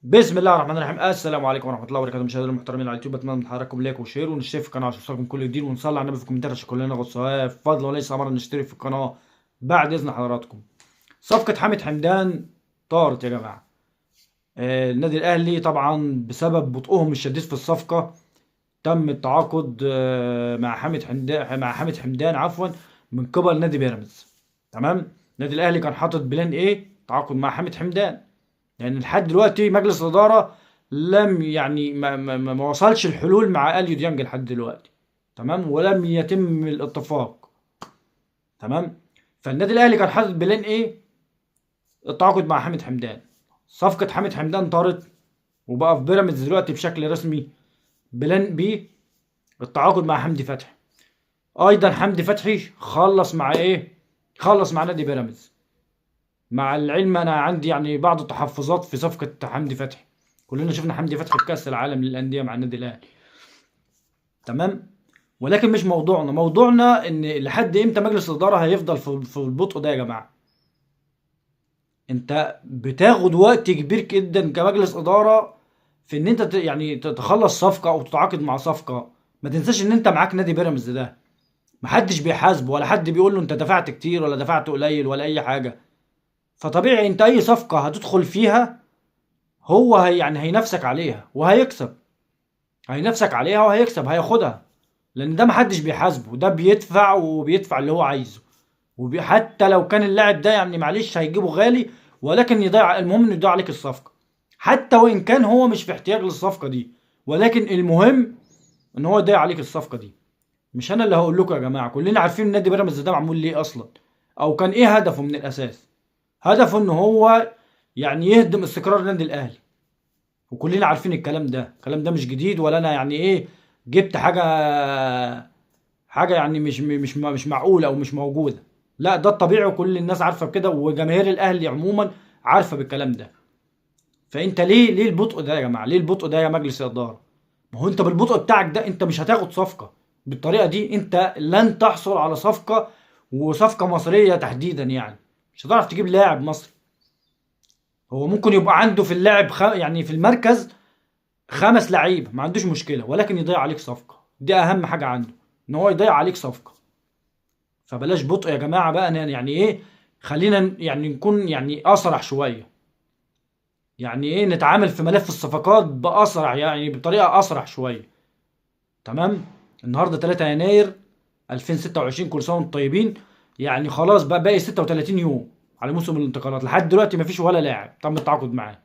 بسم الله الرحمن الرحيم. السلام عليكم ورحمه الله وبركاته. مشاهدينا المحترمين على اليوتيوب، اتمنى من حضراتكم لايك وشير ونشترك في القناه عشان يوصلكم كل جديد، ونصلي على النبي في الكومنتات عشان كلنا ناخد ثواب فضل وليس امر نشترك في القناه بعد اذن حضراتكم. صفقه حامد حمدان طارت يا جماعه. النادي الاهلي طبعا بسبب بطئهم الشديد في الصفقه تم التعاقد مع حامد حمدان عفوا من قبل نادي بيراميدز. تمام. النادي الاهلي كان حاطط بلان ايه تعاقد مع حامد حمدان، يعني لحد دلوقتي مجلس الإدارة لم يعني ما وصلش الحلول مع اليو ديانج لحد دلوقتي. تمام. ولم يتم الاتفاق. تمام. فالنادي الاهلي كان حاطط بلان ايه التعاقد مع حامد حمدان. صفقة حامد حمدان طارت وبقى في بيراميدز دلوقتي بشكل رسمي. بلان بي التعاقد مع حمدي فتحي. ايضا حمدي فتحي خلص مع نادي بيراميدز. مع العلم انا عندي يعني بعض التحفظات في صفقة حمدي فتحي. كلنا شفنا حمدي فتحي في كأس العالم للأندية مع النادي الأهلي. تمام. ولكن مش موضوعنا ان لحد امتى مجلس الإدارة هيفضل في البطء ده يا جماعة. انت بتاخد وقت كبير جدا كمجلس إدارة في ان انت يعني تتخلص صفقة او تتعاقد مع صفقة. ما تنساش ان انت معاك نادي بيراميدز ده، محدش بيحاسبه ولا حد بيقول له انت دفعت كتير ولا دفعت قليل ولا اي حاجة. فطبيعي انت اي صفقة هتدخل فيها هو يعني هينافسك عليها وهيكسب. هياخدها. لان ده محدش بيحاسبه، ده بيدفع وبيدفع اللي هو عايزه. حتى لو كان اللاعب ده يعني معلش هيجيبه غالي، ولكن يضيع، المهم انه يضيع عليك الصفقة. حتى وان كان هو مش في احتياج للصفقة دي، ولكن المهم ان هو يضيع عليك الصفقة دي. مش انا اللي هقول لكم يا جماعة، كلنا عارفين نادي بيراميدز ده معمول ليه اصلا، او كان ايه هدفه من الاساس. هدفه ان هو يعني يهدم استقرار النادي الاهلي. وكلنا عارفين الكلام ده مش جديد، ولا انا يعني ايه جبت حاجه يعني مش معقوله او مش موجوده. لا، ده الطبيعي وكل الناس عارفه بكده، وجماهير الاهلي عموما عارفه بالكلام ده. فانت ليه البطء ده يا جماعه؟ ليه البطء ده يا مجلس الاداره؟ ما هو انت بالبطء بتاعك ده انت مش هتاخد صفقه. بالطريقه دي انت لن تحصل على صفقه، وصفقه مصريه تحديدا يعني. مش هتعرف تجيب لاعب مصري. هو ممكن يبقى عنده في اللاعب يعني في المركز 5 لعيبة ما عندوش مشكلة، ولكن يضيع عليك صفقة. دي أهم حاجة عنده، إن هو يضيع عليك صفقة. فبلاش بطء يا جماعة بقى. يعني إيه، خلينا يعني نكون يعني أسرع شوية. يعني إيه، نتعامل في ملف الصفقات بأسرع، يعني بطريقة أسرع شوية. تمام. النهاردة 3 يناير 2026، كل سنة وانتم طيبين. يعني خلاص بقى باقي 36 يوم على موسم الانتقالات. لحد دلوقتي مفيش ولا لاعب تم التعاقد معاه.